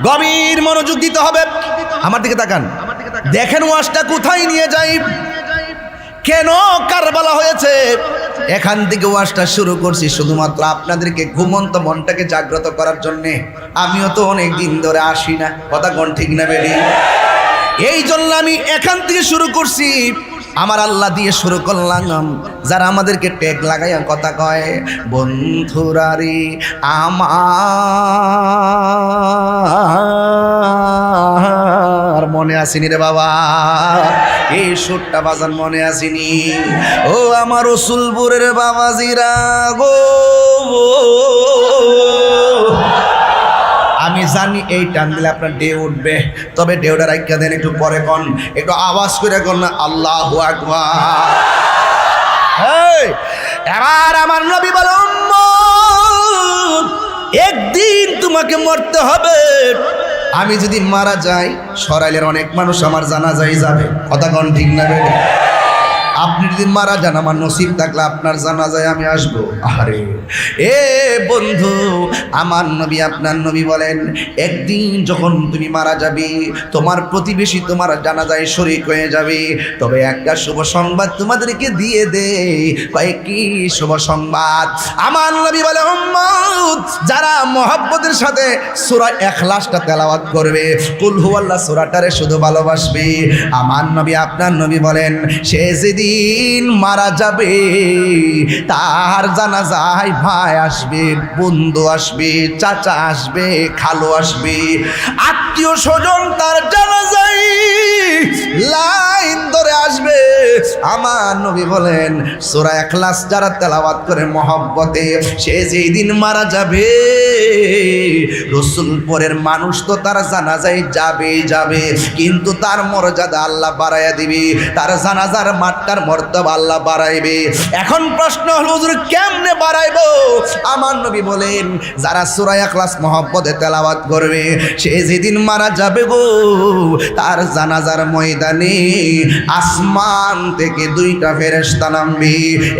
গভীর মনোযোগ দিতে হবে। আমার দিকে তাকান, দেখেন ওয়াজটা কোথায় নিয়ে যাই, কেন কারবালা হয়েছে। এখান থেকে ওয়াজটা শুরু করছি শুধুমাত্র আপনাদেরকে ঘুমন্ত মনটাকে জাগ্রত করার জন্যে। আমিও তো অনেক দিন ধরে আসি না, কথা কোন ঠিক না বেরি, এই জন্য আমি এখান থেকে শুরু করছি। আমার আল্লাহ দিয়ে শুরু করলাম। যারা আমাদেরকে ট্যাগ লাগাইয়া কথা কয়, বন্ধুরা রে আমার মনে আসেনি রে বাবা, এই সুরটা বাজান মনে আসেনি। ও আমার রসুলপুরের বাবাজিরা গো, আমি জানি এই টান দিলে আপনার ডে উঠবে, তবে ডেউটা রাখা দেন একটু পরে কন, একটু আওয়াজ করে কন না আল্লাহু আকবার। এবার আমার নবী বলে, উম্মত একদিন তোমাকে মরতে হবে। আমি যদি মারা যাই, সরাইলের অনেক মানুষ আমার জানাজায় যাবে, কথা কন ঠিক না রে। আপনি যদি মারা যান, আমার নসিব থাকলে আপনার জানাজায় আমি আসবো। আরে এ বন্ধু, আমার নবী আপনার নবী বলেন, একদিন যখন তুমি মারা যাবে, তোমার প্রতিবেশী তোমার জানাজায় শরীক হয়ে যাবে। তবে একটা শুভ সংবাদ তোমাদেরকে দিয়ে দে। কি শুভ সংবাদ? আমার নবী বলে, উম্মত যারা মহব্বতের সাথে সূরা ইখলাসটা তেলাওয়াত করবে, কুল হুয়াল্লাহ সূরাটারে শুধু ভালোবাসবে, আমার নবী আপনার নবী বলেন, সে যেদিন মারা যাবে, তার জানাজায় ভাই আসবে, বন্ধু আসবে, চাচা আসবে, খালু আসবে, আত্মীয় স্বজন তার জানাজায় লাইন ধরে আসবে। আমার নবী বলেন, সূরা ইখলাস যারা তেলাওয়াত করে মহব্বতে, সে যেদিন মারা যাবে, রসুলপুরের মানুষ তো তার জানাজায় যাবে, কিন্তু তার মর্যাদা আল্লাহ বাড়াইয়া দিবে, তার জানাজার মাঠটার মর্যাদা আল্লাহ বাড়াইবে। এখন প্রশ্ন হলো, হুজুর কেমনে বাড়াইবো? আমার নবী বলেন, যারা সূরা ইখলাস মহব্বতে তেলাওয়াত করবে, সে যেদিন মারা যাবে গো, তার জানাজার ময়দানে আসমান থেকে দুইটা ফেরেশতা নামবে।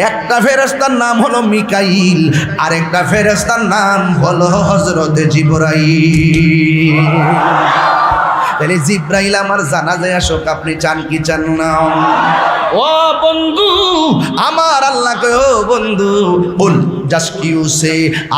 একটা ফেরেশতার নাম হলো মিকাইল, আরেকটা ফেরেশতার নাম হলো হযরত জিবরাইল। তাহলে জিবরাইল আমার জানাজায় আসুক, আপনি চান কি চান না? ও বন্ধু, আমার আল্লাহ কয়, ও বন্ধু বল, জাস্ট ইউ সে,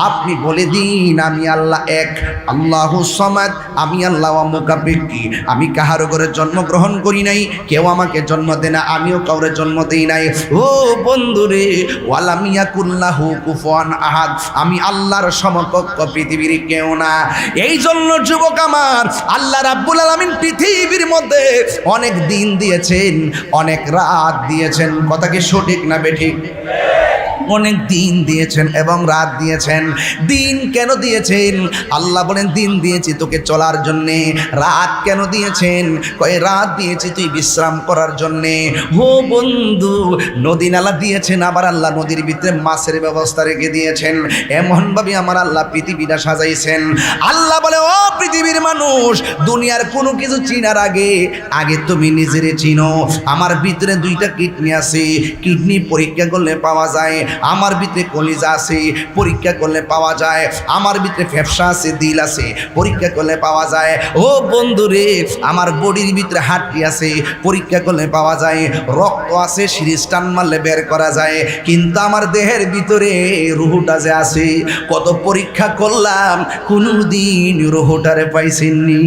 আপনি বলে দিন আমি আল্লাহ এক, আল্লাহু সামাদ, আমি আল্লাহ মুকাব্বিকি, আমি কাহারও ঘরে জন্মগ্রহণ করি নাই, কেউ আমাকে জন্ম দেয় না, আমিও কাউরে জন্ম দেই নাই। ও বন্ধু রে, ওয়ালাম ইয়াকুল্লাহু কুফুয়ান আহাদ, আমি আল্লাহর সমকক্ষ পৃথিবীর কেউ না। এই জন্য যুবক আমার, আল্লাহ রাব্বুল আলামিন পৃথিবীর মধ্যে অনেক দিন দিয়েছেন, অনেক রাত দিয়েছেন, কথা কি সঠিক না বেঠিক? অনেক দিন দিয়েছেন এবং রাত দিয়েছেন। দিন কেন দিয়েছেন? আল্লাহ বলেন, দিন দিয়েছি তোকে চলার জন্যে। রাত কেন দিয়েছেন? কয়ে রাত দিয়েছি তুই বিশ্রাম করার জন্যে। ও বন্ধু, নদী নালা দিয়েছেন, আবার আল্লাহ নদীর ভিতরে মাছের ব্যবস্থা রেখে দিয়েছেন। এমনভাবে আমার আল্লাহ পৃথিবীটা সাজাইছেন। আল্লাহ বলে, ও পৃথিবীর মানুষ, দুনিয়ার কোনো কিছু চিনার আগে তুমি নিজেরে চিনো। আমার ভিতরে দুইটা কিডনি আছে, কিডনি পরীক্ষা করলে পাওয়া যায়। আমার ভিতরে কলিজা আছে, পরীক্ষা করলে পাওয়া যায়। আমার ভিতরে ফেফসা আছে, দিল আছে, পরীক্ষা করলে পাওয়া যায়। ও বন্ধুরে, আমার বডির ভিতরে হাড্ডি আছে, পরীক্ষা করলে পাওয়া যায়। রক্ত আছে, সিরিজ টান মারলে বের করা যায়। কিন্তু আমার দেহের ভিতরে রুহুটা যে আছে, কত পরীক্ষা করলাম, কোনোদিন রুহুটারে পাইছেননি।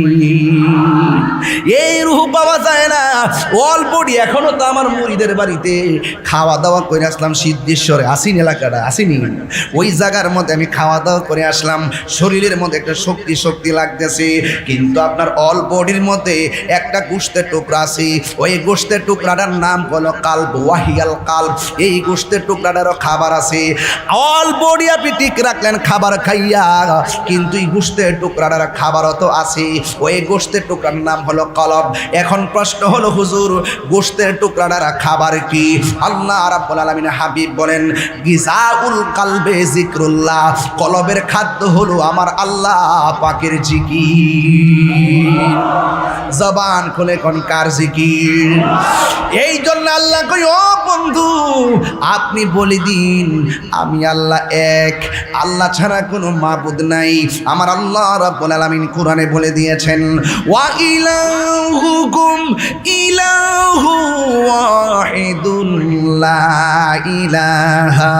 এই রুহু পাওয়া যায় না। অল বডি এখনো তো আমার মুরিদের বাড়িতে খাওয়া দাওয়া করে আসলাম, সিদ্ধেশ্বরে আসিন এলাকাটা আসিনি, ওই জায়গার মধ্যে আমি খাওয়া দাওয়া করে আসলাম। শরীরের মধ্যে একটা শক্তি লাগতেছে, কিন্তু আপনার অল বডির মধ্যে একটা গোশতের টুকরা আছে। ওই গোশতের টুকরাটার নাম হলো কালব, ওয়াহিয়াল কালব। এই গোশতের টুকরাটারও খাবার আছে। অল বডি আপনি ঠিক রাখলেন খাবার খাইয়া, কিন্তু এই গোশতের টুকরাটার খাবারও তো আছে। ওই গোশতের টুকরার নাম হলো কলব। এখন প্রশ্ন হলো, হুজুর গোশতের টুকরাটার খাবার কি? আল্লাহ রাব্বুল আলামিন হাবিব বলেন, গিজাউল কালবে জিক্রুল্লাহ, কলবের খাদ্য হলো আমার আল্লাহ পাকের জিকির। জবান খুলে কোন কার জিকির? এই জন্য আল্লাহ কই, ও বন্ধু আপনি বলে দিন আমি আল্লাহ এক, আল্লাহ ছাড়া কোনো মাবুদ নাই। আমার আল্লাহ রাব্বুল আলামিন কুরআন কোরআনে বলে দিয়েছেন, ওয়া ইলাহুকুম ইলাহু ওয়াহিদুন লা ইলাহা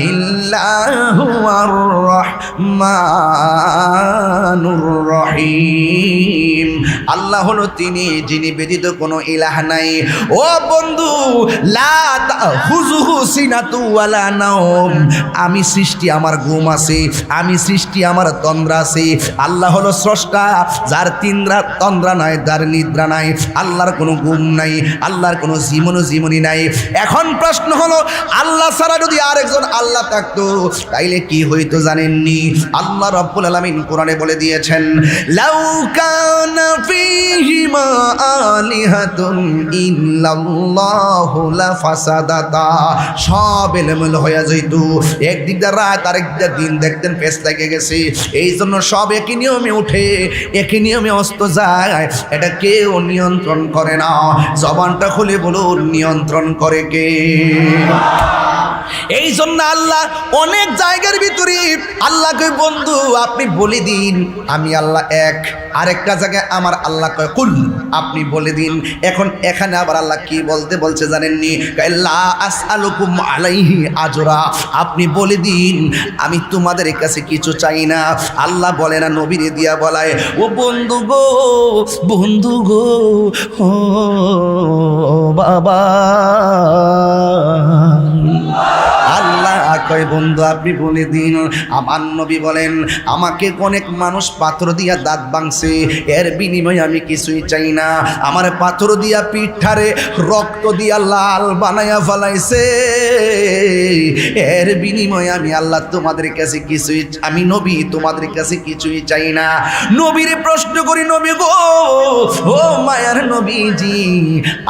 ইল্লা হুয়ার রহমানুর রহিম। আল্লাহ হলো তিনি যিনি ব্যতীত কোনো ইলাহ নাই। ও বন্ধু, লা তাখুযুহু সিনাতু ওয়ালা নাওম, আমি সৃষ্টি আমার ঘুম আছে, আমি সৃষ্টি আমার তন্দ্রা আছে। আল্লাহ হলো স্রষ্টা, যার তন্দ্রা নাই, যার নিদ্রা নাই। আল্লাহর কোনো ঘুম নাই, আল্লাহর কোনো জীবনী নাই। এখন প্রশ্ন হলো, আল্লাহ ছাড়া যদি আরেকজন আল্লাহ থাকতো তাইলে কি হইতো জানেননি? আল্লাহ রাব্বুল আলামিন কোরআনে বলে দিয়েছেন, লাউ কানা ফীহিমা আলিহাতুন ইল্লাল্লাহু লাফাসাদাতা, সব এলোমেলো হয়ে যাইতো। একদিক দিয়ে রাত, আরেক দিকে দিন দেখতেন পেছ লেগে গেছে। এই জন্য সব একই নিয়মে উঠে, একই নিয়মে অস্ত যায়। এটা কেউ নিয়ন্ত্রণ করে না। জবানটা খুলে বলুন, নিয়ন্ত্রণ করে কে? এই জন্য আল্লাহ অনেক জায়গার ভিতরে আল্লাহকে, বন্ধু আপনি বলে দিন আমি আল্লাহ এক। আরেকটা জায়গায় আমার আল্লাহ কয় কুল, আপনি বলে দিন। এখন এখানে আবার আল্লাহ কি বলছে জানেননি? লা আসআলুকুম আলাইহি আজরা, আপনি বলে দিন আমি তোমাদের কাছে কিছু চাই না। আল্লাহ বলে না, নবীরে দিয়া বলায়, ও বন্ধু গো ও বাবা। আল্লাহ কয় বন্ধু আপনি বলে দিন। আমার নবী বলেন, আমাকে অনেক মানুষ পাথর দিয়া দাঁত ভাঙছে, এর বিনিময়ে আমি কিছুই চাই না। আমার পাথর দিয়া পিঠারে রক্ত দিয়া লাল বানায়া ফেলাইছে, এর বিনিময়ে আমি আল্লাহ তোমাদের কাছে কিছুই, আমি নবী তোমাদের কাছে কিছুই চাই না। নবীরে প্রশ্ন করি, নবী গো ও মায়ার নবীজি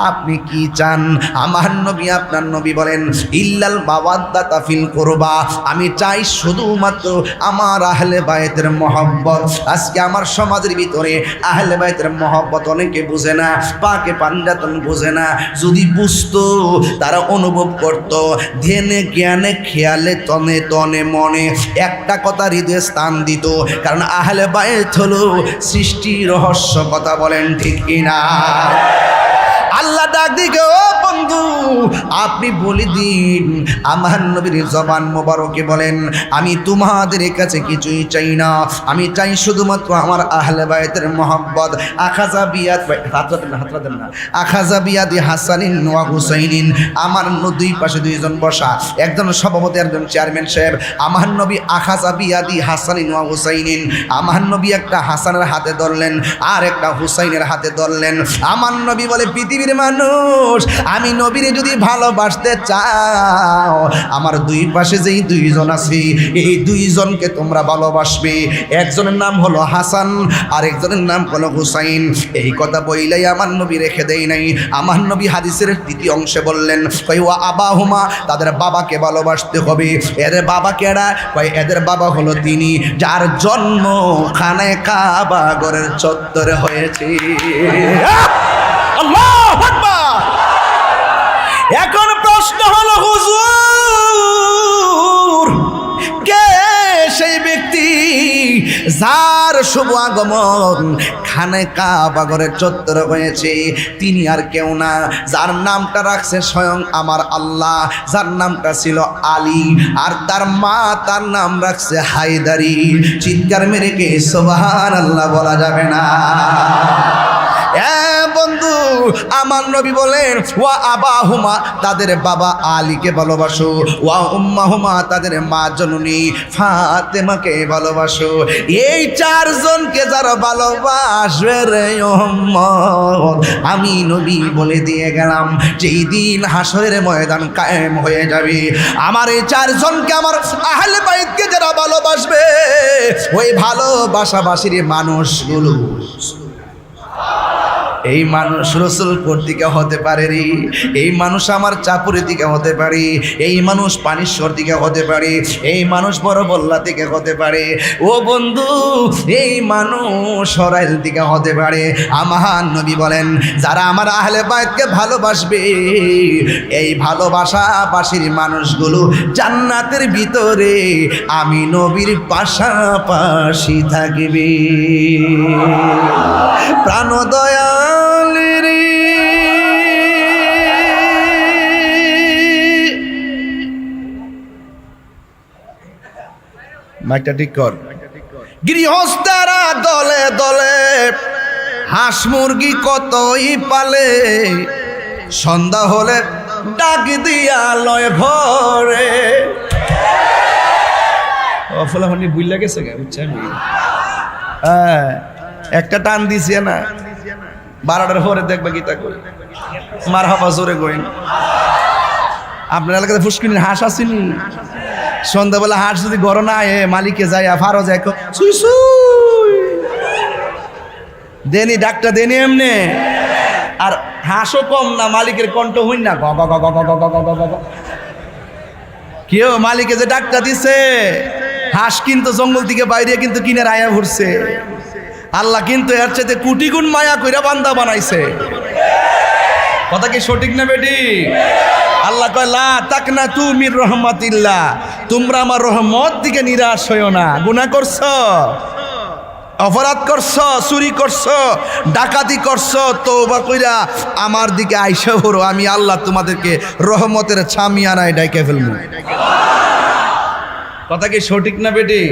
আপনি কি চান? আমার নবী, আপনার নবী বলেন, ইল্লাল মাওয়াদ্দাতা ফিল কুরবা, আমি চাই শুধুমাত্র আমার আহলে বায়তের মহব্বত। আজকে আমার সমাজের ভিতরে আহলে বায়তের মহব্বত অনেকে বুঝে না, পাকে পাঞ্জাতন বুঝে না। যদি বুঝতো তারা অনুভব করত, ধ্যানে জ্ঞানে খেয়ালে তনে তনে মনে একটা কথা হৃদয়ে স্থান দিত। কারণ আহলে বায়ত হলো সৃষ্টি রহস্য। কথা বলেন ঠিক কিনা? আল্লাহ ডাক দিকে, ও বন্ধু আপনি বলে দিন। আমার নবীর জবান মোবারকে বলেন, আমি তোমাদের কাছে কিছুই চাই না, আমি চাই শুধুমাত্র আমার আহলে বায়তের মহব্বত। আখাজা বিয়াদি হাসানিন ওয়া হুসাইনিন, আমার দুই পাশে দুইজন বসা, একজন সভাপতি একজন চেয়ারম্যান সাহেব। আমার নবী আখাজা বিয়াদি হাসানিন ওয়া হুসাইনিন, আমার নবী একটা হাসানের হাতে ধরলেন আর একটা হুসাইনের হাতে ধরলেন। আমার নবী বলে, পৃথিবীর মানুষ, আমি নবীরে যদি ভালোবাসতে চাও আমার দুই পাশে যেই দুইজন আছে এই দুইজনকে তোমরা ভালোবাসবে। একজনের নাম হলো হাসান আর একজনের নাম হলো হুসাইন। এই কথা বইলাই আমার নবী রেখে দেয় নাই। আমার নবী হাদিসের দ্বিতীয় অংশে বললেন, কই ওয়া আবাহুমা, তাদের বাবাকে ভালোবাসতে হবে। এদের বাবা কেডা? কই এদের বাবা হলো তিনি যার জন্ম খানে কাবা ঘরের চত্বরে হয়েছে। আল্লাহু আকবার। এখন প্রশ্ন হলো, হুজুর কে সেই ব্যক্তি যার শুভ আগমন খানে কাবা ঘরের চত্বরে হয়েছে? তিনি আর কেউ না, যার নামটা রাখছে স্বয়ং আমার আল্লাহ, যার নামটা ছিল আলী, আর তার মা তার নাম রাখছে হায়দারি। চিৎকার মেরে কে সুবহানাল্লাহ বলা যাবে না? বন্ধু আমার নবী বলেন, ওয়া আবাহুমা, তাদের বাবা আলীকে ভালোবাসো, ওয়া উম্মাহুমা, তাদের মা জননী ফাতেমাকে ভালোবাসো। এই চারজনকে যারা ভালোবাসবে রে উম্মত, আমি নবী বলে দিয়ে গেলাম, যেই দিন হাসরের ময়দান কায়েম হয়ে যাবে, আমার এই চারজনকে, আমার আহলে বাইতকে যারা ভালোবাসবে, ওই ভালোবাসাবাসীর মানুষগুলো এই মানুষ রসুলপুর দিকে হতে পারে রে, এই মানুষ আমার চাপুরের দিকে হতে পারে, এই মানুষ পানিশ্বর দিকে হতে পারে, এই মানুষ বড় বল্লা থেকে হতে পারে। ও বন্ধু, এই মানুষ সরাইল দিকে হতে পারে। আমার নবী বলেন, যারা আমার আহলে বাইতকে ভালোবাসবে, এই ভালোবাসাবাসীর মানুষগুলো জান্নাতের ভিতরে আমি নবীর পাশাপাশি থাকবে। প্রাণ দয়ালের মাইকটা ঠিক কর। গৃহস্থরা দলে দলে হাঁস মুরগি কতই পালে, সন্ধ্যা হলে ডাক দিয়া লয় ঘরে। ফলাফলি বুঝলা গেছে বুঝছেন, হ্যাঁ একটা টান দিছে না, 12টার পরে দেখবে গীতা করে মার হাবা জোরে গোয়েন। আপনার এলাকাতে ফুসকিনির হাঁস আসেনি? সন্ধ্যাবেলা হাঁস যদি গড় না আয়ে মালিকে যায় ফারো যায় সুই সুই দেনি, ডাকটা দেনি এমনি। আর হাঁসও কম না, মালিকের কণ্ঠ হইন না গ গ গ গ গ গ গ গ। কেউ মালিকে যে ডাকটা দিছে, হাঁস কিন্তু জঙ্গল থেকে বাইরে কিন্তু কিনে আয়া ঘুরছে। আল্লাহ কিন্তু এর চাইতে কোটি গুণ মায়া কইরা বান্দা বানাইছে। কথা কি সঠিক না বেটি? আল্লাহ কয় লা তাকনাতু মির রহমাতিল্লাহ, তোমরা আমার রহমত থেকে নিরাশ হইও না। গুনাহ করছো, অপরাধ করছো, চুরি করছো, ডাকাতি করছো, তওবা কইরা আমার দিকে আইসা হরো, আমি আল্লাহ তোমাদেরকে রহমতের ছামিয়ানায় ডাইকে ফেলবো। কথা কি সঠিক না বেটি?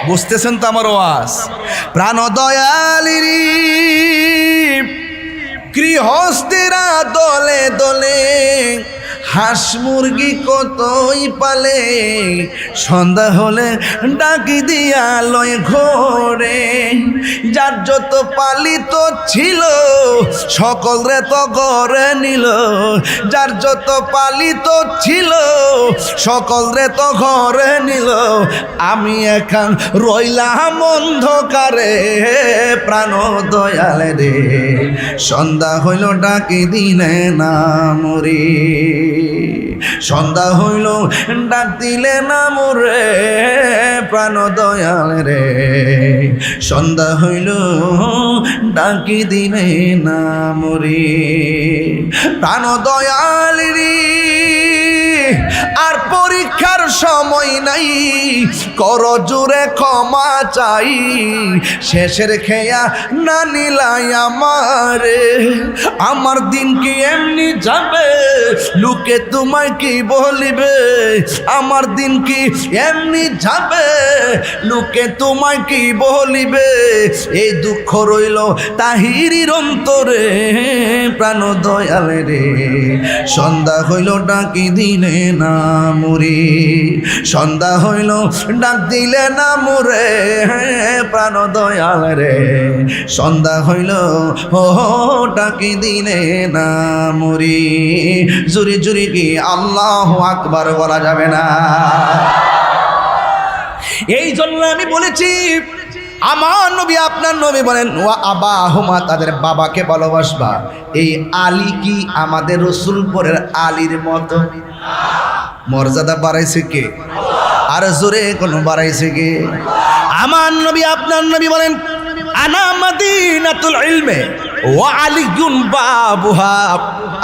বুঝতেছেন তো আমার ওয়াজ? প্রাণ দয়ালিরি গৃহস্থেরা দলে দলে হাঁস মুরগি কতই পালে, সন্ধ্যা হলে ডাকি দিয়া লয় ঘরে। যার যত পালিত ছিল সকল রে তো ঘরে নিল, যার যত পালিত ছিল সকল রে তো ঘরে নিল। আমি এখন রইলাম অন্ধকারে, প্রাণ দয়ালে রে সন্ধ্যা হইল ডাকি দিলে না মরে, সন্ধ্যা হইল ডাক দিলে না মোরে, প্রাণ দয়াল রে সন্ধ্যা হইল ডাকি দিলে না মোরে। প্রাণ দয়াল রে আর পরীক্ষার সময় নাই, কর জোরে ক্ষমা চাই, শেষের খেয়া না নিলাই আমারে। আমার দিন কি এমনি যাবে, লোকে তোমায় কি বলিবে? আমার দিন কি এমনি যাবে, লোকে তোমায় কি বলিবে? এই দুঃখ রইল তাহিরির অন্তরে, প্রাণ দয়ালে রে সন্ধ্যা হইল ডাকি দিলে না মুরি, সন্ধ্যা হইল ডাক দিলে না মুরে, প্রাণ দয়াল রে সন্ধ্যা হইল ও ডাকি দিলে না মুরি। জুরি জুরি কি আল্লাহু আকবার বলা যাবে না? এই জন্য আমি বলেছি আমার নবী আপনার নবী বলেন ওয়া আবাহুমা, তাদের বাবাকে ভালোবাসবা। এই আলী কি আমাদের রসুলপুরের আলীর মতো? মর্যাদা বাড়াইছে কে? আর জোরে কোন বাড়াইছে কে? আমার নবী আপনার নবী বলেন আনা মাদিনাতুল ইলমে ওয়া আলিয়ুন বাবুহা,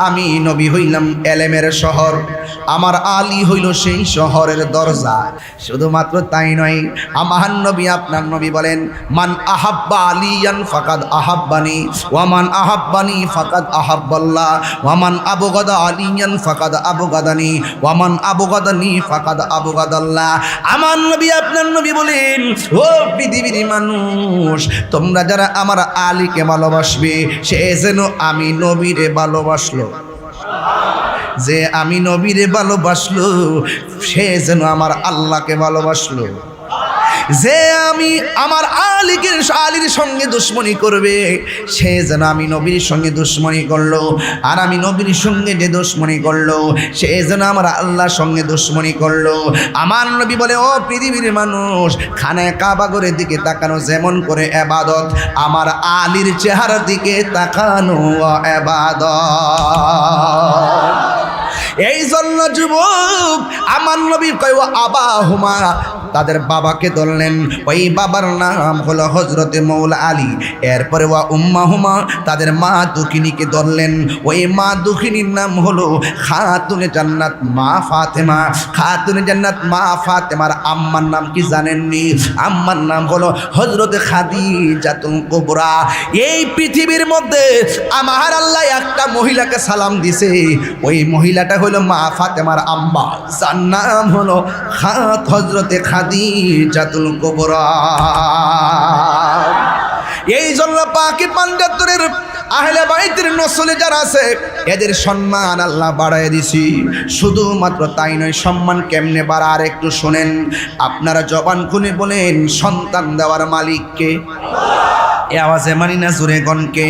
আমি নবী হইলাম এলেমের শহর, আমার আলী হইল সেই শহরের দরজা। শুধুমাত্র তাই নয়, আমার নবী আপনার নবী বলেন মান আহাব্বা আলিয়ান ফাকাদ আহাব্বানি ওয়া মান আহাব্বানি ফাকাদ আহাব্বাল্লাহ ওয়া মান আবগাদা আলিয়ান ফাকাদ আবগাদানি ওয়া মান আবগাদানি ফাকাদ আবগাদাল্লাহ। আমার নবী আপনার নবী বলেন ও পৃথিবীর মানুষ, তোমরা যারা আমার আলীকে ভালোবাসবে সে যেন আমি নবীরে ভালোবাসলো, যে আমি নবীরে ভালোবাসলো সে যেন আমার আল্লাহকে ভালোবাসলো। যে আমি আমার আলীর সঙ্গে দুশ্মনী করবে, সে যেন আমি নবীর সঙ্গে দুশ্মনী করলো, আর আমি নবীর সঙ্গে যে দুশ্মনী করলো সে যেন আমার আল্লাহর সঙ্গে দুশ্মনী করলো। আমার নবী বলে, ও পৃথিবীর মানুষ, খানে কাবাগরের দিকে তাকানো যেমন করে ইবাদত, আমার আলীর চেহারার দিকে তাকানো ইবাদত। এই জন্য যুবক আমার নবী কয় আবাহুমা, তাদের বাবাকে ধরলেন, ওই বাবার নাম হলো হযরতে মৌলা আলী। এরপরে ওয়া উম্মাহুমা, তাদের মা দুখিনীকে ধরলেন, ওই মা দুখিনীর নাম হলো খাতুনে জান্নাত মা ফাতেমা। খাতুনে জান্নাত মা ফাতেমার আম্মার নাম কি জানেননি? আম্মার নাম হলো হযরতে খাদিজাতুল কুবরা। এই পৃথিবীর মধ্যে আমার আল্লাহ একটা মহিলাকে সালাম দিছে, ওই মহিলাটা হলো মা ফাতেমার আম্মা, যার নাম হলো হযরতে খাদিজাতুল কুবরা। এই জন্য পাকি পাঞ্জাতরের আহলে বাইতের নসলে যারা আছে এদের সম্মান আল্লাহ বাড়ায় দিছি। শুধুমাত্র তাই নয়, সম্মান কেমনে বাড়া আর একটু শোনেন। আপনারা জবান খুলে বলেন, সন্তান দেওয়ার মালিককে? এ আওয়াজে মানি না, জোরে গণকে।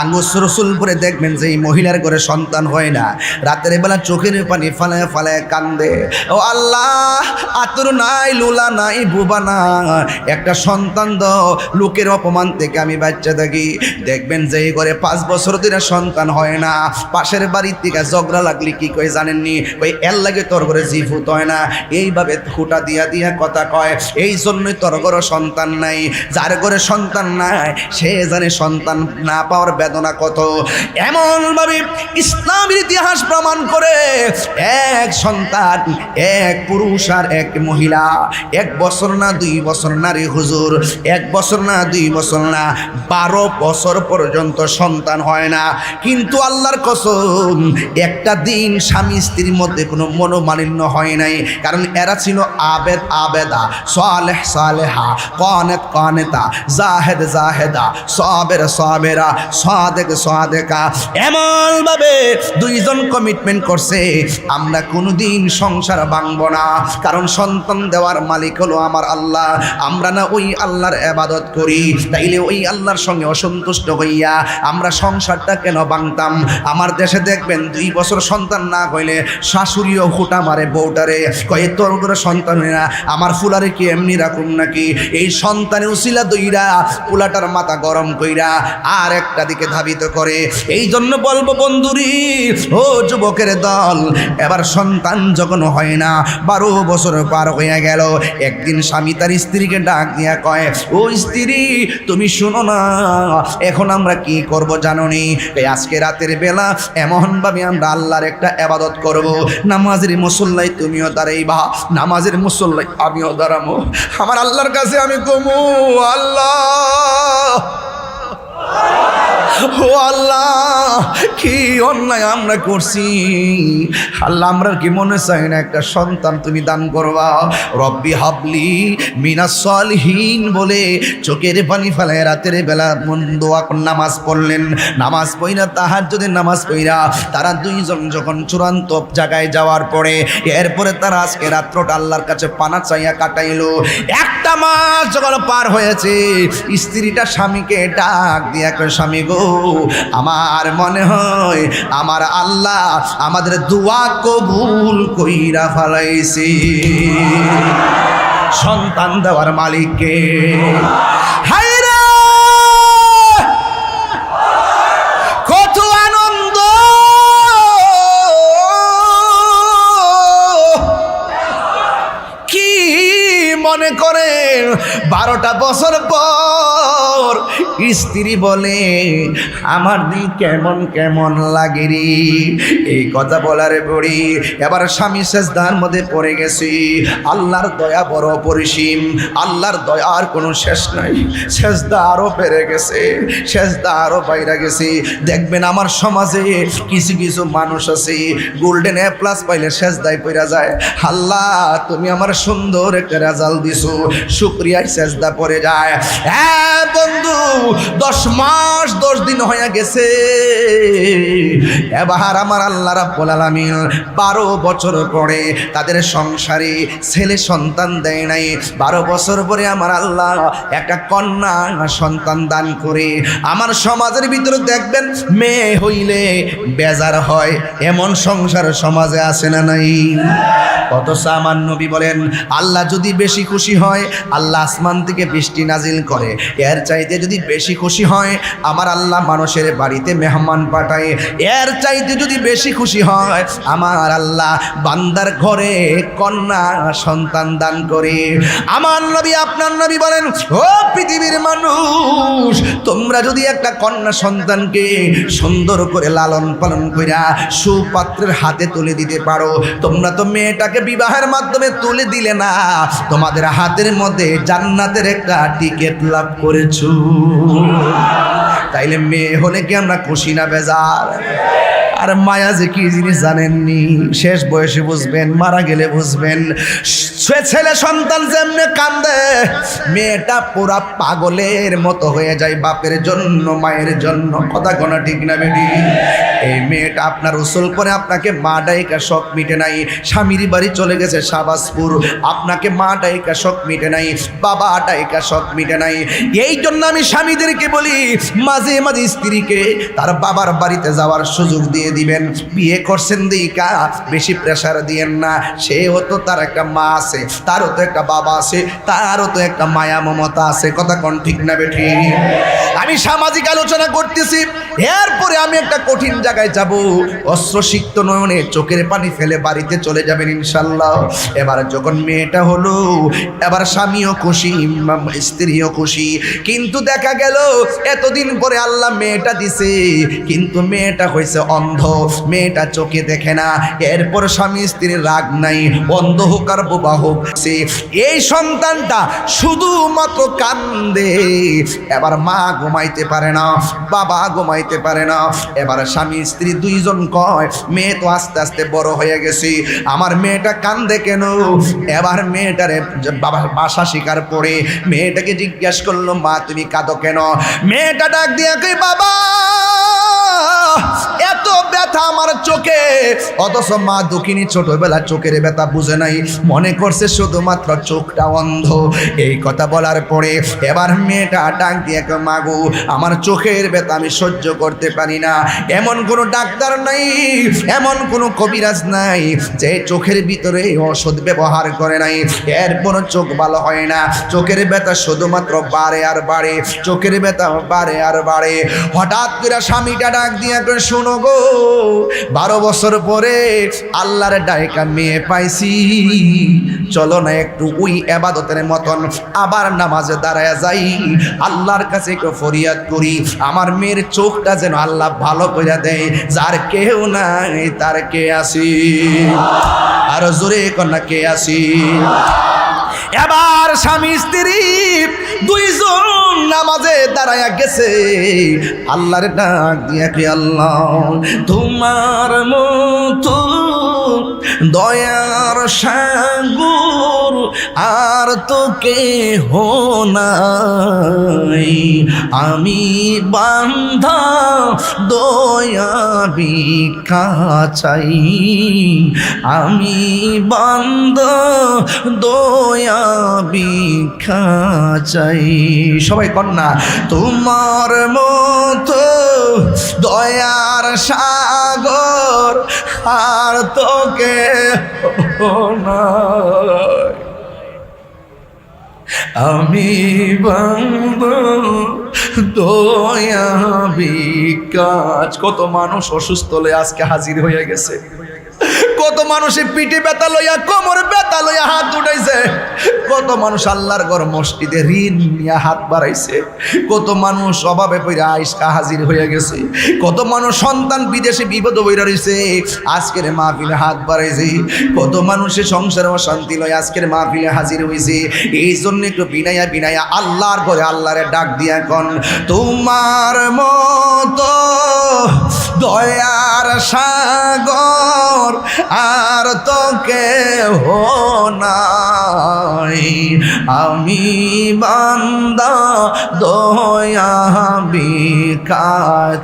আঙ্গুস রসুলপুরে দেখবেন যে এই মহিলার ঘরে সন্তান হয় না, রাতের বেলা চোখের পানি ফালায় ফালায় কান্দে, ও আল্লাহ আতর নাই, লুলা নাই, বুবা না, একটা সন্তান দাও, লোকের অপমান থেকে আমি বাচ্চা থাকি। দেখবেন যে এই ঘরে 5 বছর ধরে সন্তান হয় না, পাশের বাড়ির থেকে ঝগড়া লাগলি কি কয় জানেননি? ওই এর লাগে তোর ঘরে জিফুত হয় না, এইভাবে খুঁটা দিয়া দিয়া কথা কয়। এই জন্যই তোর ঘরে সন্তান নাই। যার ঘরে সন্তান নাই সে জানে সন্তান না পাওয়ার বেদনা কত। এমন ভাবে ইসলামের ইতিহাস প্রমাণ করে, এক সন্তান, এক পুরুষ আর এক মহিলা, 1 বছর না 2 বছর না রে হুজুর, 1 বছর না 2 বছর না, 12 বছর পর্যন্ত সন্তান হয় না। কিন্তু আল্লাহর কসম, একটা দিন স্বামী স্ত্রীর মধ্যে কোনো মনোমালিন্য হয় নাই, কারণ এরা ছিল আবেদ আবেদা, সালেহ সালেহা, কানেত কানেতা, জাহেদ জাহেদা, সাবের সাবেরা, সাদেক সাদেকা। এমন ভাবে দুইজন কমিটমেন্ট করছে, আমরা কোনোদিন সংসার ভাঙবো না, কারণ সন্তান দেওয়ার মালিক হলো আমার আল্লাহ। আমরা না ওই আল্লাহর ইবাদত করি, তাইলে ওই আল্লাহর সঙ্গে অসন্তুষ্ট হইয়া আমরা সংসারটা কেন ভাঙতাম? আমার দেশে দেখবেন 2 বছর সন্তান না হইলে শাশুড়িও হুটা মারে বউটারে, কয়ে তোর করে সন্তান হয় না, আমার ফুলারে কি এমনি রাখুন নাকি? এই সন্তানের উসিলা দইরা পুলাটার মাথা গরম কইরা আর একটা দিকে ধাবিত করে। এই জন্য বলবো বন্ধুরি, ও যুবকের দল, এবার সন্তান যখন হয় না, 12 বছর পার হয়ে গেল, একদিন স্বামী তার স্ত্রীকে ডাক দিয়া কয়, ও স্ত্রী তুমি শুনো না, এখন আমরা কি করব জানো নি? আজকে রাতের বেলা এমনভাবে আমরা আল্লাহর একটা ইবাদত করব, নামাজের মুসল্লাই তুমিও দাঁড়াইবা, নামাজের মুসল্লাই আমিও দাঁড়াবো, আমার আল্লাহর কাছে আমি কমু, আল্লাহ ও আল্লাহ কি অন্যায় আমরা করছি, আল্লাহ আমরা কি মনে চাই না একটা সন্তান তুমি দান করবা? রব্বি হাবলি মিনাস সালিহিন বলে চোখের পানি ফেলায় রাতের বেলা দোয়া নামাজ পড়লেন। নামাজ পড়া তাহাজ্জুদের নামাজ পড়া তারা দুইজন যখন চূড়ান্ত জায়গায় যাওয়ার পরে, এরপরে তারা আজকে রাত্রটা আল্লাহর কাছে পানা চাইয়া কাটাইলো। 1 মাস যখন পার হয়েছে, স্ত্রীটা স্বামীকে ডাক দিয়া কয়, স্বামী গো, আমার মনে হয় আমার আল্লাহ আমাদের দোয়া কবুল কইরা ফেলাইছে। সন্তান দেওয়ার মালিককে। হায় রে কত আনন্দ, কি মনে করে 12টা বছর পর স্ত্রী বলে, আমার দিন কেমন কেমন লাগে রে। এই কথা বলার পরে এবার স্বামী সেজদার মধ্যে পড়ে গেছি। আল্লাহর দয়া বড় পরিসীম, আল্লাহর দয়ার কোনো শেষ নাই। সেজদা আরো বেড়ে গেছে, সেজদা আরো বাইরে গেছে। দেখবেন আমার সমাজে কিছু কিছু মানুষ আছে, গোল্ডেন A+ পাইলে সেজদায় পড়ে যায়, আল্লাহ তুমি আমার সুন্দর একটা রেজাল্ট দিছো, শুকরিয়ায় সেজদা পড়ে যায়। হ্যাঁ বন্ধু, 10 মাস 10 দিন দিন হয়ে গেছে। এবার আমার আল্লাহ রাব্বুল আলামিন 12 বছর পরে তাদের সংসারে ছেলে সন্তান দেয় নাই। 12 বছর পরে আমার আল্লাহ একটা কন্যা সন্তান দান করে। আমার সমাজের ভিতরে দেখবেন মেয়ে হইলে বেজার হয়, এমন সংসার সমাজে আছে না নাই? অথচ আমার নবী বলেন, আল্লাহ যদি বেশি খুশি হয় আল্লাহ আসমান থেকে বৃষ্টি নাজিল করে। এর চাইতে যদি বেশি খুশি হয় আমার আল্লাহ মানুষের বাড়িতে মেহমান পাঠায়। এর চাইতে যদি বেশি খুশি হয় আমার আল্লাহ বান্দার ঘরে কন্যা সন্তান দান করে। আমার নবী আপনার নবী বলেন, ও পৃথিবীর মানুষ, তোমরা যদি একটা কন্যা সন্তানকে সুন্দর করে লালন পালন কইরা সুপাত্রের হাতে তুলে দিতে পারো, তোমরা তো মেয়েটাকে বিবাহের মাধ্যমে তুলে দিলে না, তোমাদের হাতের মধ্যে জান্নাতের একটা টিকিট লাভ করেছো। তাইলে মেয়ে হলে কি আমরা খুশি না বেজার? আর মায়া যে কি জিনিস জানেননি, শেষ বয়সে বুঝবেন, মারা গেলে বুঝবেন। ছেলে সন্তান যেমনে কান্দে, মেয়েটা পুরা পাগলের মতো হয়ে যায় বাপের জন্য, মায়ের জন্য। কথা কোনা ঠিক না বেটি? এই মেয়েটা আপনার উসুল করে আপনাকে মা ডাইকা শখ মিটে নাই, স্বামীর বাড়ি চলে গেছে শাহবাজপুর, আপনাকে মা ডাইকা শখ মিটে নাই, বাবা ডাইকা শখ মিটে নাই। এই জন্য আমি স্বামীদেরকে বলি, মাঝে মাঝে স্ত্রীকে তার বাবার বাড়িতে যাওয়ার সুযোগ দিয়ে দিবেন। বিয়ে করছেন দিকা বেশি প্রেশার দিয়েন না, সেও তো তার একটা মা আছে, তারও তো একটা বাবা আছে, তারও তো একটা মায়া মমতা আছে। কথা কোন ঠিক না বেঠি? আমি সামাজিক আলোচনা করতেছি, এরপরে আমি একটা কঠিন জায়গায় যাব। অশ্রুসিক্ত নয়নে চোখের পানি ফেলে বাড়িতে চলে যাবেন ইনশাল্লাহ। এবার যখন মেয়েটা হলো, এবার স্বামীও খুশি, স্ত্রীও খুশি। কিন্তু দেখা গেল এতদিন পরে আল্লাহ মেয়েটা দিছে, কিন্তু মেয়েটা হয়েছে অন্ধ, মেয়েটা চোখে দেখে না। এরপর স্বামী স্ত্রীর রাগ নাই, অন্ধ হোক আর বোবা হোক, এই সন্তানটা শুধুমাত্র কান্দে। এবার মা ঘুমাইতে পারে না, বাবা ঘুমাইতে পারে না। এবার স্বামী স্ত্রী দুইজন কয়, মেয়ে তো আস্তে আস্তে বড় হয়ে গেছে, আমার মেয়েটা কান্দে কেন? এবার মেয়েটারে বাসা শিকার পড়ে মেয়েটাকে জিজ্ঞেস করলো, মা তুমি কাঁদো কেন? মেয়েটা ডাক দিয়ে কই, বাবা এত ব্যথা আমার চোখে। অথচ মা দুঃখিনী ছোটবেলা চোখের ব্যথা বুঝে নাই, মনে করছে শুধুমাত্র চোখটা অন্ধ। এই কথা বলার পরে এবার মেয়েটা ডাক দিয়ে মাগো আমার চোখের ব্যথা আমি সহ্য করতে পারি না। এমন কোনো ডাক্তার নাই, এমন কোনো কবিরাজ নাই যে চোখের ভিতরে ওষুধ ব্যবহার করে নাই, এরপর চোখ ভালো হয় না। চোখের ব্যথা শুধুমাত্র বাড়ে আর বাড়ে, চোখের ব্যথা বাড়ে আর বাড়ে। হঠাৎ করে স্বামীটা ডাক দিয়ে শোনো গো, 12 বছর পরে আল্লাহর ডাইকা মেয়ে পাইছি, চলো না একটু ওই ইবাদতের মতন আবার নামাজে দাঁড়ায় যাই, আল্লাহর কাছে একটু ফরিয়াদ করি, আমার মেয়ের চোখটা যেন আল্লাহ ভালো করে দেয়। যার কেউ নাই তার কে আসি, আর জোরে কন্যা কে আসি। এবার স্বামী স্ত্রী দুইজন নামাজে দাঁড়ায়া গেছে, আল্লাহর ডাক দিয়া কে, আল্লাহ তোমার মতো দয়ার সাগর আর তো কেহ নাই, আমি বান্ধা দয়া ভিক্ষা চাই, আমি বান্ধা দয়া ভিক্ষা চাই। সবাই কন্যা, তোমার মতো দয়ার সাগর আর তোকে আমি বান্ধা দয়া ভিক্ষা। কত মানুষ অসুস্থ হলে আজকে হাজির হয়ে গেছে, কত মানুষের পিঠে ব্যথা লইয়া, কোমর ব্যথা লইয়া হাত উঠাইছে, কত মানুষ আল্লাহর ঘর মসজিদে ঋণ নিয়ে হাত বাড়াইছে, কত মানুষ অভাবে পড়ে আইসকা হাজির হয়ে গেছে, কত মানুষ সন্তান বিদেশে বিপদ বইরা রয়েছে, আজকের মাহফিলে হাত বাড়াইছে, কত মানুষের সংসারে অশান্তি লয় আজকের মাহফিলে হাজির হয়েছে। এই জন্য একটু বিনাইয়া বিনাইয়া আল্লাহর ঘরে আল্লাহরে ডাক দিয়া কন, তোমার মতো দয়ার সাগর আর তো কেহ নাই, আমি বান্দা দয়া ভিক্ষা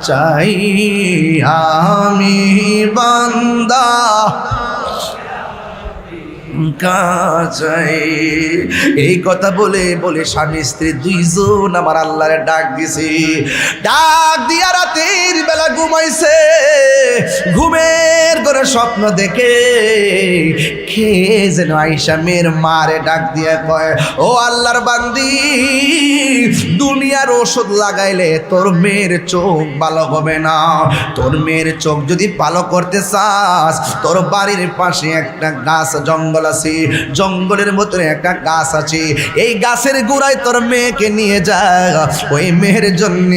চাই, আমি বান্দা কাছে। এই কথা বলে বলে স্বামী স্ত্রী দুইজন আমার আল্লাহরে ডাক দিছে। ডাক দিয়া রাতের বেলা ঘুমাইছে, ঘুমের করে স্বপ্ন দেখে কে যেন আইসা মেয়ের মারে ডাক দিয়া কয়, ও আল্লাহর বান্দি, দুনিয়ার ওষুধ লাগাইলে তোর মেয়ের চোখ ভালো হবে না। তোর মেয়ের চোখ যদি ভালো করতে চাস, তোর বাড়ির পাশে একটা গাছ জঙ্গল আছে, জঙ্গলের মধ্যে একটা গাছ আছে, এই গাছের গোড়ায় তোর মেয়েকে নিয়ে যা। ওই মেয়ের জন্য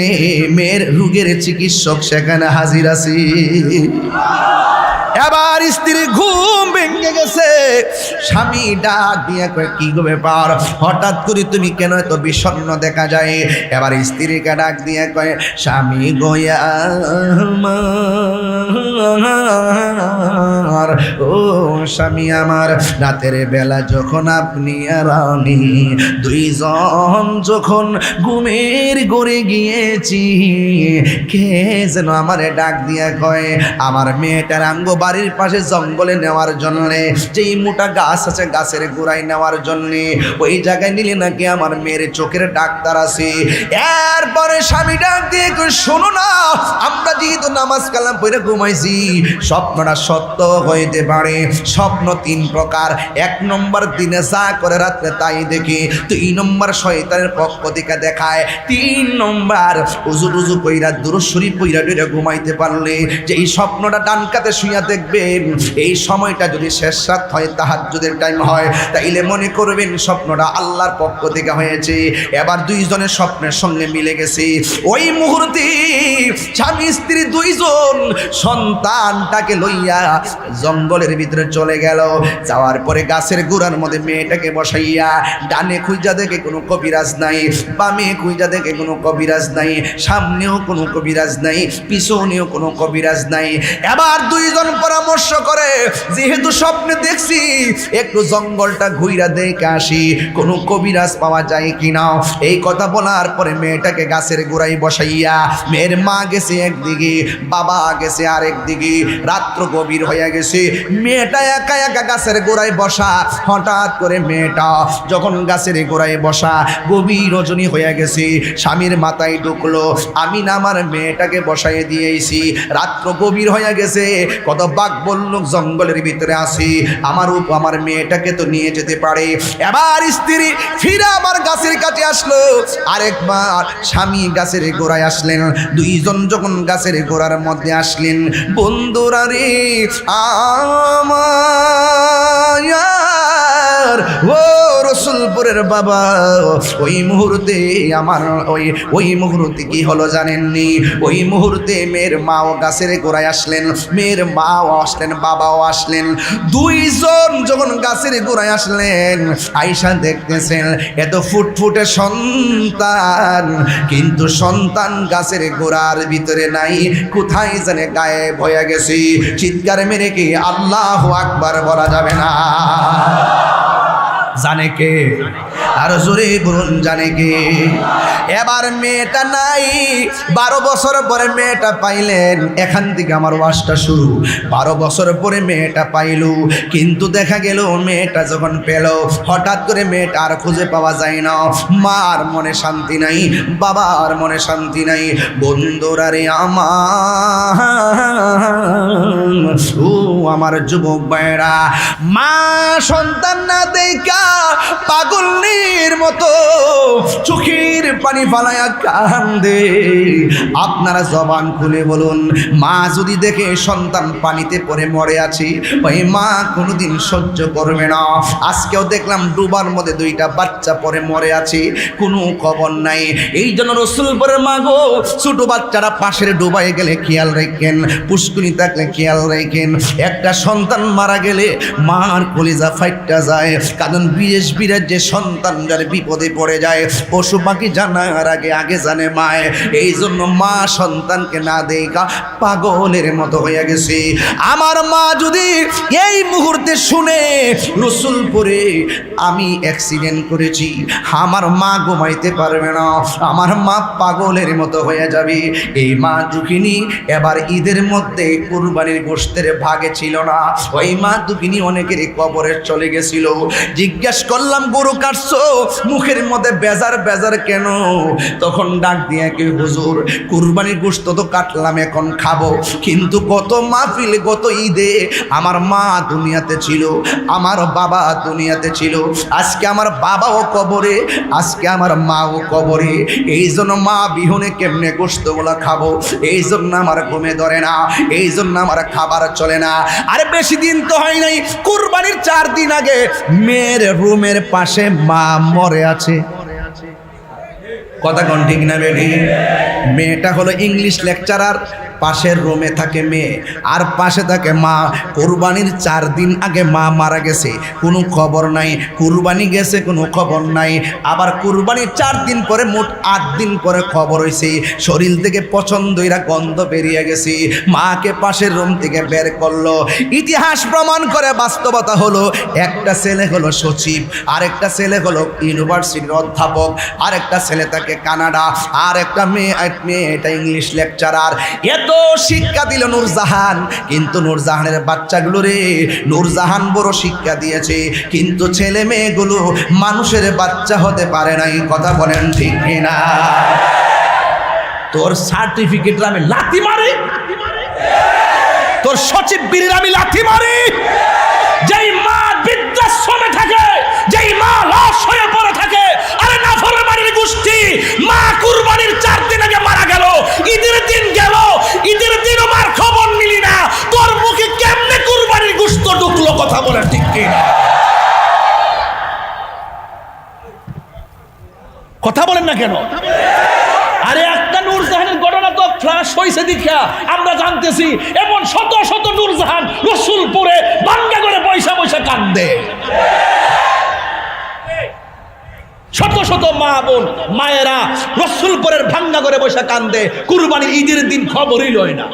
মেয়ের রোগের চিকিৎসক সেখানে হাজির আছে। এবার স্ত্রীর ঘুম ভেঙে গেছে। স্বামী ডাক দিয়ে কয়, কি গো ব্যাপার, হঠাৎ করে তুমি কেন এত বিষণ্ণ দেখা যায়? এবার স্ত্রীকে ডাক দিয়ে কয়, স্বামী গয়া আমার, ও স্বামী আমার, রাতের বেলা যখন আপনি আর আমি দুইজন যখন ঘুমের ঘরে গিয়েছি, কে যেন আমারে ডাক দিয়া কয় আমার মেয়েটার আঙ্গ বাড়ির পাশে জঙ্গলে নেওয়ার জন্যে, যেই মোটা গাছ আছে গাছের গোড়ায় নেওয়ার জন্যে, ওই জায়গায় নিলে নাকি আমার মেয়ের চোখের ডাক্তার আছে। এরপরে স্বামী ডাক দিয়ে কয়, শোনো না, আমরা যেহেতু নামাজ কালাম পড়ে ঘুমাইছি, স্বপ্নটা সত্য হইতে পারে। স্বপ্ন তিন প্রকার, এক নম্বর দিনে যা করে রাত্রে তাই দেখি, 2 নম্বর শয়তানের পক্ষ থেকে দেখায়, 3 নম্বর উজু টুজু কইরা দুরূদ শরীফ পইরা ডুইরা ঘুমাইতে পারলে যে এই স্বপ্নটা ডান কাতে শুইয়া দেখবেন, এই সময়টা যদি শেষ রাত হয়, তাহাজ্জুদের টাইম হয়, তাইলে মনে করবেন স্বপ্নটা আল্লাহর পক্ষ থেকে হয়েছে। এবার দুইজনের স্বপ্নের সঙ্গে মিলে গেছে। ওই মুহূর্তে স্বামী স্ত্রী দুইজন সন্তানটাকে লইয়া জঙ্গলের ভিতরে চলে গেল। যাওয়ার পরে গাছের গোড়ার মধ্যে মেয়েটাকে বসাইয়া, ডানে খুঁজা দেখে কোনো কবিরাজ নাই, বামে খুঁজা দেখে কোনো কবিরাজ নাই, সামনেও কোনো কবিরাজ নাই, পিছনেও কোনো কবিরাজ নাই। এবার দুইজন পরামর্শ করে, যেহেতু স্বপ্নে দেখছি একটু জঙ্গলটা ঘুইরা দেখে আসি, কোনো কবিরাজ পাওয়া যায় কিনা। এই কথা বলার পরে মেয়েটাকে গাছের গোড়ায় বসাইয়া, মেয়ের মা গেছে একদিকে, বাবা গেছে আরেক দিকে, রাত্র গভীর হয়ে গেছে, মেয়েটা একা একা গাছের গোড়ায় বসা। হঠাৎ করে মেয়েটা যখন গাছের গোড়ায় বসা, গভীর রজনী হয়ে গেছে, স্বামীর মাথায় ঢুকলো, আমি না আমার মেয়েটাকে বসাই দিয়েছি, রাত্র গভীর হয়ে গেছে, কত বাঘ বল্লুক জঙ্গলের ভিতরে আসি, আমার মেয়েটাকে তো নিয়ে যেতে পারে। এবার স্ত্রী ফিরে আবার গাছের কাছে আসলো, আরেকবার স্বামী গাছের গোড়ায় আসলেন। দুইজন যখন গাছের গোড়ার মধ্যে আসলেন, বন্ধুরা রে আমার, ও রসুলপুরের বাবা, ওই মুহূর্তে আমার ওই মুহূর্তে কি হলো জানেননি? ওই মুহূর্তে মেয়ের মাও গাছের গোড়ায় আসলেন, মেয়ের মাও আসলেন, বাবাও আসলেন। দুইজন যখন গাছের গোড়ায় আসলেন, আয়শা দেখতেছেন এত ফুটফুটে সন্তান, কিন্তু সন্তান গাছের গোড়ার ভিতরে নাই, কোথায় জানে গায়েব হয়ে গেছে। চিৎকার মেরে কি আল্লাহু আকবার বলা যাবে না? জানে কে? আর জোরে বলুন, জানে কে? এবার মেয়েটা নাই, 12 বছর পরে মেয়েটা পাইলেন। এখান থেকে আমার ওয়াজটা শুরু। 12 বছর পরে মেয়েটা পাইল, কিন্তু দেখা গেল মেয়েটা যখন পেল, হঠাৎ করে মেয়েটা আর খুঁজে পাওয়া যায় না। মার মনে শান্তি নাই, বাবার মনে শান্তি নাই। বন্ধুরা রে আমার যুবক ভাইরা, মা সন্তান না দেখা পাগলের মতো চোখের পানি ফালায়া কান্দে। আপনারা জবান খুলে বলুন, মা যদি দেখে সন্তান পানিতে পড়ে মরে আছে, ওই মা কোনোদিন সহ্য করবে না। আজকেও দেখলাম ডুবার মধ্যে 2টা বাচ্চা পড়ে মরে আছে, কোনো খবর নাই। এই জন্য রসুলপুরের মা গো, ছোট বাচ্চারা পাশের ডুবাই গেলে খেয়াল রাখেন, পুষ্কুনি থাকলে খেয়াল রাখেন। একটা সন্তান মারা গেলে মার কলিজা ফাইটটা যায়, কারণ বিদেশ বিরাজ যে সন্তান যার বিপদে পড়ে যায়, পশু পাখি জানার আগে আগে জানে মায়। এই জন্য মা সন্তানকে না দেখা পাগলের মতো হয়ে গেছে। আমার মা যদি এই মুহূর্তে শুনে রসুলপুরে আমি অ্যাক্সিডেন্ট করেছি, আমার মা ঘুমাইতে পারবে না, আমার মা পাগলের মতো হয়ে যাবে। এই মা দুঃখিনী এবার ঈদের মধ্যে কুরবানির গোশতের ভাগে ছিল না, ওই মা দুঃখিনী অনেকেরই কবরে চলে গেছিল। জিজ্ঞেস করলাম গরু কাটছো, মুখের মধ্যে বেজার বেজার কেন? তখন ডাক দিয়ে কে, হুজুর কুরবানির গোশত তো কাটলাম, এখন খাবো, কিন্তু গত মাহফিলে গত ঈদে আমার মা দুনিয়াতে ছিল, আমার বাবা দুনিয়াতে ছিল, আজকে আমার বাবাও কবরে, আজকে আমার মাও কবরে, এই জন্য মা বিহনে কেমনে গোশতগুলা খাবো, এই জন্য আমার ঘুমে ধরে না, এই জন্য আমার খাবার চলে না। আরে বেশি দিন তো হয় নাই, কুরবানির 4 দিন আগে মেয়ের রুমের পাশে মা মরে আছে। কথা কোন ঠিক না বেটি? মেয়েটা হলো ইংলিশ লেকচারার, পাশের রুমে থাকে মেয়ে আর পাশে থাকে মা। কুরবানির 4 দিন আগে মা মারা গেছে, কোনো খবর নাই, কুরবানি গেছে কোনো খবর নাই। আবার কুরবানির 4 দিন পরে, মোট 8 দিন পরে খবর হয়েছে শরীর থেকে পছন্দইরা গন্ধ বেরিয়ে গেছে। মাকে পাশের রুম থেকে বের করলো। ইতিহাস প্রমাণ করে, বাস্তবতা হলো একটা ছেলে হলো সচিব, আরেকটা ছেলে হলো ইউনিভার্সিটির অধ্যাপক, আরেকটা ছেলে থাকে কানাডা, আর একটা মেয়ে এটা ইংলিশ লেকচারার। এত শিক্ষা দিল নূরজাহান, কিন্তু নূরজাহানের বাচ্চাগুলো রে, নূরজাহান বড় শিক্ষা দিয়েছে, কিন্তু ছেলে মেয়েগুলো মানুষের বাচ্চা হতে পারে নাই। কথা বলেন ঠিক কিনা? তোর সার্টিফিকেট আমি লাথি মারি, তোর সচিব বীরের আমি লাথি মারি। যেই মা বৃদ্ধাশ্রমে থাকে, যেই মা লাশ হয়ে পড়ে থাকে, আরে নাফরমানির গোষ্ঠী, মা কুরবানির 4 দিন আগে মারা গেল, ঈদের দিন গেল, ঈদের দিনও মার খবর নিলি না, তোর মুখে কেমনে কুরবানির গোশত ঢুকলো? কথা বলে ঠিক কিনা? কথা বলেন না কেন? আরে একটা নূরজাহানের ঘটনা তো ফ্লাশ হয়েছে দেখা আমরা জানতেছি, এমন শত শত নূরজাহান রসুলপুরে ভাঙ্গা করে পয়সা পয়সা কান্দে। শত শত মা বোন মায়েরা রসুলপুরের ভাঙ্গা করে পয়সা কান্দে, কুরবানির ঈদের দিন খবরই লয় না।